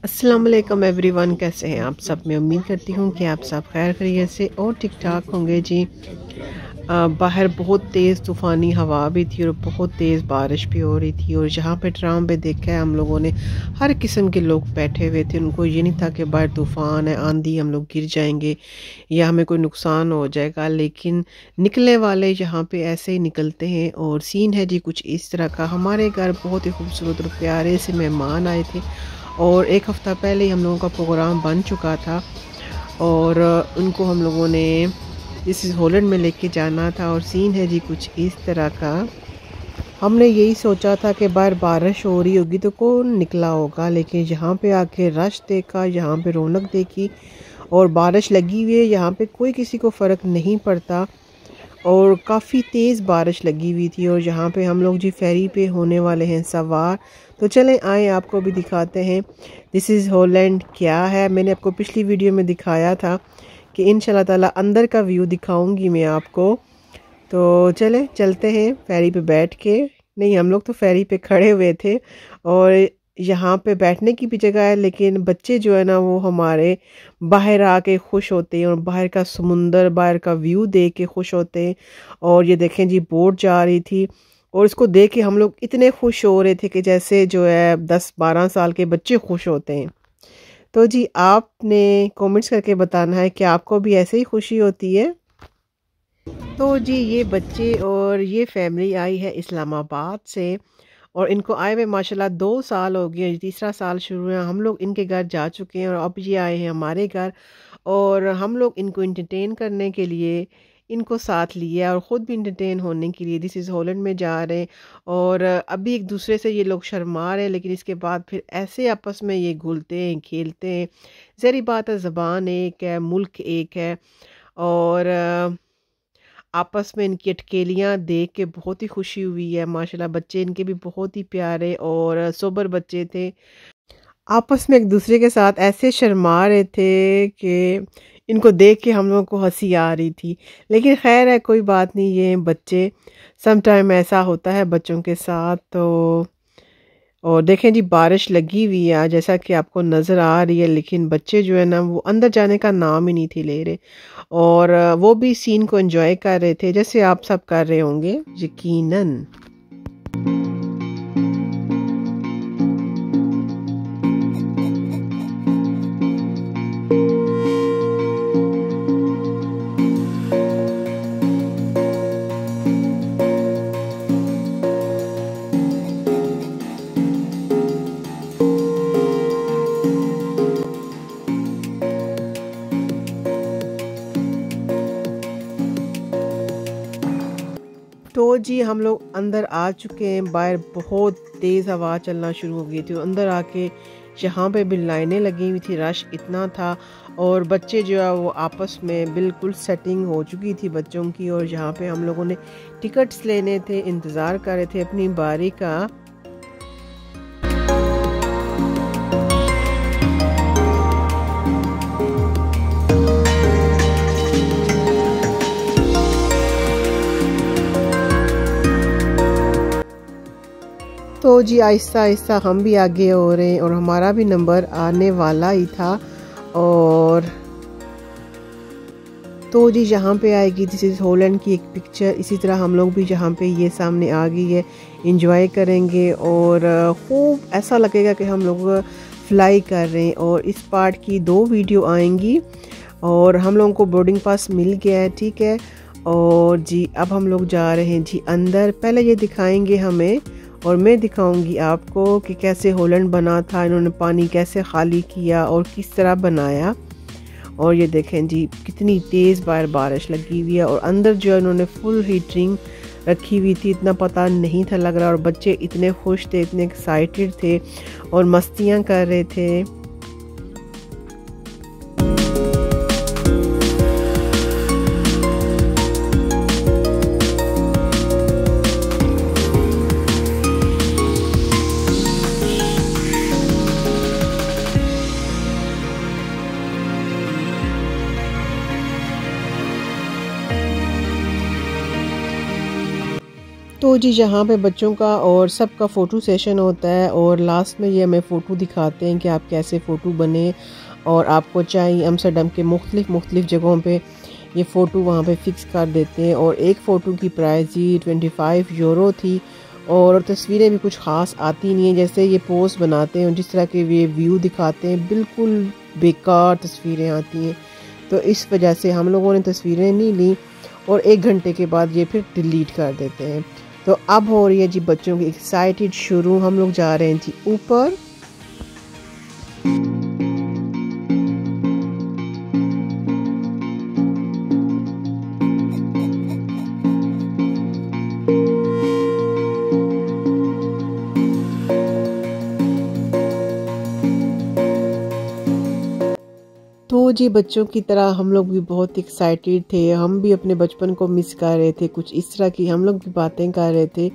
अस्सलाम वालेकुम एवरीवन, कैसे हैं आप सब। मैं उम्मीद करती हूँ कि आप सब खैर खैरियत से और ठीक ठाक होंगे जी। बाहर बहुत तेज़ तूफ़ानी हवा भी थी और बहुत तेज़ बारिश भी हो रही थी। और जहाँ पे ट्राम पे देखा है हम लोगों ने, हर किस्म के लोग बैठे हुए थे। उनको ये नहीं था कि बाहर तूफ़ान है, आंधी, हम लोग गिर जाएंगे या हमें कोई नुकसान हो जाएगा। लेकिन निकलने वाले यहाँ पे ऐसे ही निकलते हैं। और सीन है जी कुछ इस तरह का। हमारे घर बहुत ही खूबसूरत और प्यारे से मेहमान आए थे और एक हफ़्ता पहले ही हम लोगों का प्रोग्राम बन चुका था और उनको हम लोगों ने दिस इज़ हॉलैंड में लेके जाना था। और सीन है जी कुछ इस तरह का। हमने यही सोचा था कि बाहर बारिश हो रही होगी तो कौन निकला होगा, लेकिन यहाँ पे आके रश देखा, यहाँ पे रौनक देखी और बारिश लगी हुई है। यहाँ पे कोई किसी को फ़र्क नहीं पड़ता और काफ़ी तेज़ बारिश लगी हुई थी। और यहाँ पे हम लोग जी फेरी पे होने वाले हैं सवार। तो चलें आए आपको भी दिखाते हैं दिस इज़ हॉलैंड क्या है। मैंने आपको पिछली वीडियो में दिखाया था कि इंशाल्लाह ताला अंदर का व्यू दिखाऊंगी मैं आपको। तो चलें चलते हैं फेरी पे बैठ के। नहीं, हम लोग तो फेरी पे खड़े हुए थे और यहाँ पे बैठने की भी जगह है, लेकिन बच्चे जो है ना वो हमारे बाहर आके खुश होते हैं और बाहर का समुंदर, बाहर का व्यू देख के खुश होते हैं। और ये देखें जी बोट जा रही थी और इसको देख के हम लोग इतने खुश हो रहे थे कि जैसे जो है 10-12 साल के बच्चे खुश होते हैं। तो जी आपने कमेंट्स करके बताना है कि आपको भी ऐसे ही खुशी होती है। तो जी ये बच्चे और ये फैमिली आई है इस्लामाबाद से और इनको आए हुए माशाल्लाह 2 साल हो गए, तीसरा साल शुरू है। हम लोग इनके घर जा चुके हैं और अब ये आए हैं हमारे घर और हम लोग इनको इंटरटेन करने के लिए इनको साथ लिया और ख़ुद भी इंटरटेन होने के लिए दिस इज़ हॉलैंड में जा रहे हैं। और अभी एक दूसरे से ये लोग शर्मा रहे हैं, लेकिन इसके बाद फिर ऐसे आपस में ये घुलते हैं, खेलते हैं। ज़ाहिर बात है, ज़बान एक है, मुल्क एक है और आपस में इनकी अटकेलियाँ देख के बहुत ही खुशी हुई है। माशाल्लाह बच्चे इनके भी बहुत ही प्यारे और सोबर बच्चे थे। आपस में एक दूसरे के साथ ऐसे शर्मा रहे थे कि इनको देख के हम लोगों को हंसी आ रही थी। लेकिन खैर है, कोई बात नहीं, ये बच्चे सम टाइम ऐसा होता है बच्चों के साथ। तो और देखें जी बारिश लगी हुई है जैसा कि आपको नज़र आ रही है, लेकिन बच्चे जो है ना वो अंदर जाने का नाम ही नहीं थे ले रहे और वो भी सीन को एंजॉय कर रहे थे जैसे आप सब कर रहे होंगे यकीनन। तो जी हम लोग अंदर आ चुके हैं। बाहर बहुत तेज़ हवा चलना शुरू हो गई थी। अंदर आके यहाँ पे भी लाइनें लगी हुई थी, रश इतना था और बच्चे जो है वो आपस में बिल्कुल सेटिंग हो चुकी थी बच्चों की। और यहाँ पे हम लोगों ने टिकट्स लेने थे, इंतज़ार कर रहे थे अपनी बारी का। तो जी आहिस्ता आहिस्ता हम भी आगे हो रहे हैं और हमारा भी नंबर आने वाला ही था। और तो जी यहाँ पे आएगी दिस इज़ हॉलैंड की एक पिक्चर। इसी तरह हम लोग भी जहाँ पे ये सामने आ गई है इंजॉय करेंगे और खूब ऐसा लगेगा कि हम लोग फ्लाई कर रहे हैं। और इस पार्ट की 2 वीडियो आएंगी और हम लोगों को बोर्डिंग पास मिल गया है, ठीक है। और जी अब हम लोग जा रहे हैं जी अंदर। पहले ये दिखाएंगे हमें और मैं दिखाऊंगी आपको कि कैसे हॉलैंड बना था, इन्होंने पानी कैसे खाली किया और किस तरह बनाया। और ये देखें जी कितनी तेज़ बाहर बारिश लगी हुई है और अंदर जो है इन्होंने फुल हीटरिंग रखी हुई थी, इतना पता नहीं था लग रहा। और बच्चे इतने खुश थे, इतने एक्साइटेड थे और मस्तियाँ कर रहे थे। तो जी यहाँ पे बच्चों का और सबका फ़ोटो सेशन होता है और लास्ट में ये हमें फ़ोटो दिखाते हैं कि आप कैसे फ़ोटो बने और आपको चाहिए एम्स्टर्डम के मुख्तलिफ जगहों पे ये फ़ोटो वहाँ पे फ़िक्स कर देते हैं। और एक फ़ोटो की प्राइस जी 25 यूरो थी और तस्वीरें भी कुछ ख़ास आती नहीं हैं। जैसे ये पोस्ट बनाते हैं जिस तरह के ये व्यू दिखाते हैं बिल्कुल बेकार तस्वीरें आती हैं। तो इस वजह से हम लोगों ने तस्वीरें नहीं ली और 1 घंटे के बाद ये फिर डिलीट कर देते हैं। तो अब हो रही है जी बच्चों की एक्साइटेड शुरू। हम लोग जा रहे हैं जी ऊपर। तो जी बच्चों की तरह हम लोग भी बहुत एक्साइटेड थे। हम भी अपने बचपन को मिस कर रहे थे। कुछ इस तरह की हम लोग भी बातें कर रहे थे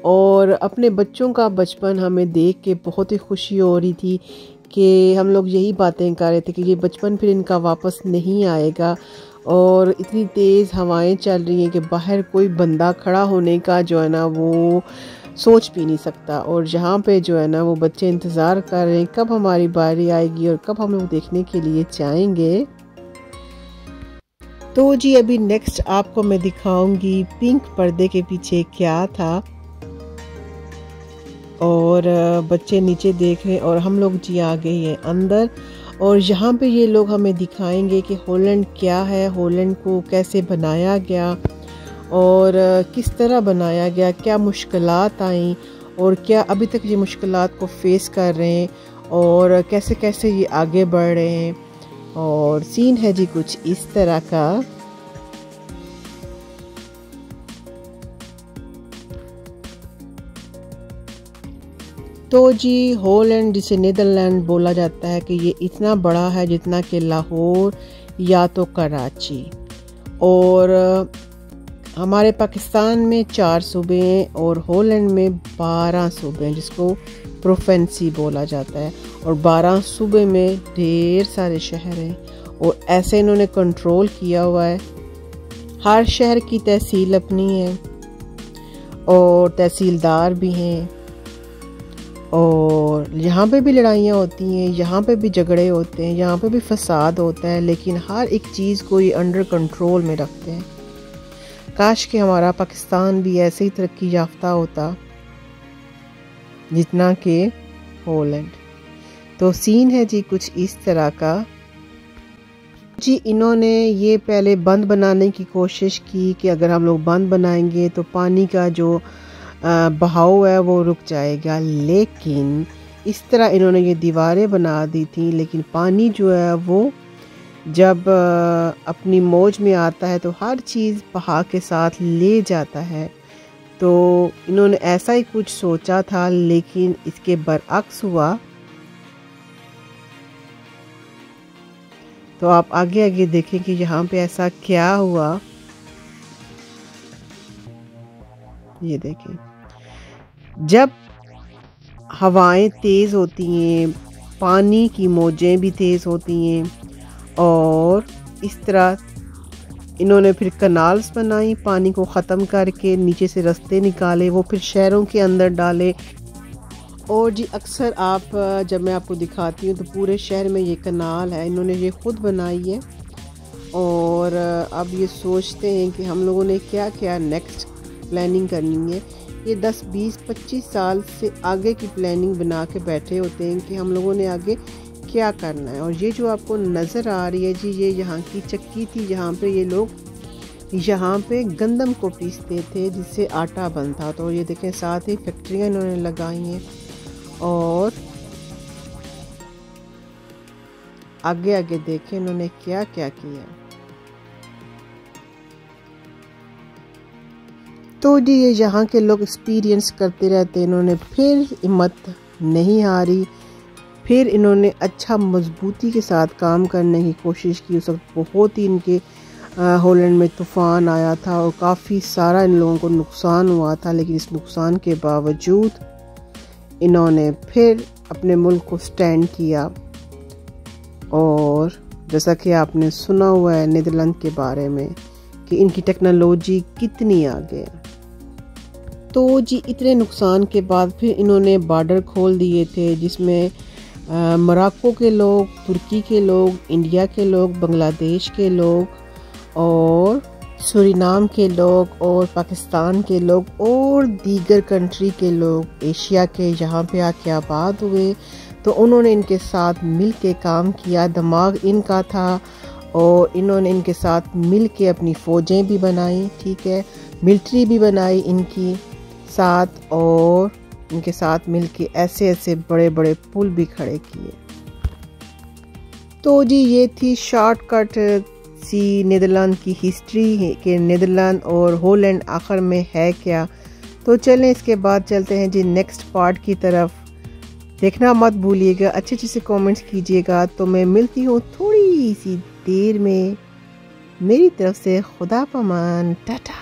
और अपने बच्चों का बचपन हमें देख के बहुत ही खुशी हो रही थी कि हम लोग यही बातें कर रहे थे कि ये बचपन फिर इनका वापस नहीं आएगा। और इतनी तेज़ हवाएं चल रही हैं कि बाहर कोई बंदा खड़ा होने का जो है ना वो सोच भी नहीं सकता। और यहाँ पे जो है ना वो बच्चे इंतज़ार कर रहे हैं कब हमारी बारी आएगी और कब हम लोग देखने के लिए जाएंगे। तो जी अभी नेक्स्ट आपको मैं दिखाऊंगी पिंक पर्दे के पीछे क्या था। और बच्चे नीचे देख रहे हैं और हम लोग जी आ गए हैं अंदर। और यहाँ पे ये लोग हमें दिखाएंगे कि हॉलैंड क्या है, हॉलैंड को कैसे बनाया गया और किस तरह बनाया गया, क्या मुश्किलात आई और क्या अभी तक ये मुश्किलात को फेस कर रहे हैं और कैसे कैसे ये आगे बढ़ रहे हैं। और सीन है जी कुछ इस तरह का। तो जी हॉलैंड जिसे नीदरलैंड बोला जाता है कि ये इतना बड़ा है जितना कि लाहौर या तो कराची। और हमारे पाकिस्तान में 4 सूबे हैं और हॉलैंड में 12 सूबे हैं जिसको प्रोवेंसी बोला जाता है। और 12 सूबे में ढेर सारे शहर हैं और ऐसे इन्होंने कंट्रोल किया हुआ है। हर शहर की तहसील अपनी है और तहसीलदार भी हैं। और यहाँ पे भी लड़ाइयाँ होती हैं, यहाँ पे भी झगड़े होते हैं, यहाँ पे भी फसाद होता है, लेकिन हर एक चीज़ को ये अंडर कंट्रोल में रखते हैं। काश कि हमारा पाकिस्तान भी ऐसे ही तरक्की याफ्ता होता जितना कि हॉलैंड। तो सीन है जी कुछ इस तरह का। जी इन्होंने ये पहले बंद बनाने की कोशिश की कि अगर हम लोग बंद बनाएंगे तो पानी का जो बहाव है वो रुक जाएगा। लेकिन इस तरह इन्होंने ये दीवारें बना दी थी, लेकिन पानी जो है वो जब अपनी मौज में आता है तो हर चीज़ बहा के साथ ले जाता है। तो इन्होंने ऐसा ही कुछ सोचा था लेकिन इसके बरअक्स हुआ। तो आप आगे आगे देखें कि यहाँ पे ऐसा क्या हुआ। ये देखें, जब हवाएं तेज़ होती हैं, पानी की मौजें भी तेज़ होती हैं और इस तरह इन्होंने फिर कनाल्स बनाई, पानी को ख़त्म करके नीचे से रास्ते निकाले, वो फिर शहरों के अंदर डाले। और जी अक्सर आप जब मैं आपको दिखाती हूँ तो पूरे शहर में ये कनाल है, इन्होंने ये ख़ुद बनाई है। और अब ये सोचते हैं कि हम लोगों ने क्या क्या नेक्स्ट प्लानिंग करनी है। ये 10, 20, 25 साल से आगे की प्लानिंग बना के बैठे होते हैं कि हम लोगों ने आगे क्या करना है। और ये जो आपको नज़र आ रही है जी, ये यहाँ की चक्की थी जहाँ पे ये लोग यहाँ पे गंदम को पीसते थे जिससे आटा बनता। तो ये देखें साथ ही फैक्ट्रियाँ इन्होंने लगाई हैं और आगे आगे देखें इन्होंने क्या क्या किया। तो जी ये यहाँ के लोग एक्सपीरियंस करते रहते, इन्होंने फिर हिम्मत नहीं हारी, फिर इन्होंने अच्छा मजबूती के साथ काम करने की कोशिश की। उस वक्त बहुत ही इनके हॉलैंड में तूफ़ान आया था और काफ़ी सारा इन लोगों को नुकसान हुआ था, लेकिन इस नुकसान के बावजूद इन्होंने फिर अपने मुल्क को स्टैंड किया। और जैसा कि आपने सुना हुआ है नीदरलैंड के बारे में कि इनकी टेक्नोलॉजी कितनी आगे है। तो जी इतने नुकसान के बाद फिर इन्होंने बॉर्डर खोल दिए थे, जिसमें मोरक्को के लोग, तुर्की के लोग, इंडिया के लोग, बांग्लादेश के लोग और सूरीनाम के लोग और पाकिस्तान के लोग और दीगर कंट्री के लोग एशिया के यहाँ पे आके आबाद हुए। तो उन्होंने इनके साथ मिल के काम किया, दिमाग इनका था और इन्होंने इनके साथ मिल के अपनी फ़ौजें भी बनाई, ठीक है, मिलिट्री भी बनाई इनकी साथ, और इनके साथ मिल के ऐसे ऐसे बड़े बड़े पुल भी खड़े किए। तो जी ये थी शॉर्टकट सी नीदरलैंड की हिस्ट्री के नीदरलैंड और हॉलैंड आखिर में है क्या। तो चलें इसके बाद चलते हैं जी नेक्स्ट पार्ट की तरफ। देखना मत भूलिएगा, अच्छे अच्छे से कमेंट्स कीजिएगा। तो मैं मिलती हूँ थोड़ी सी देर में। मेरी तरफ से खुदा पमान, टाटा।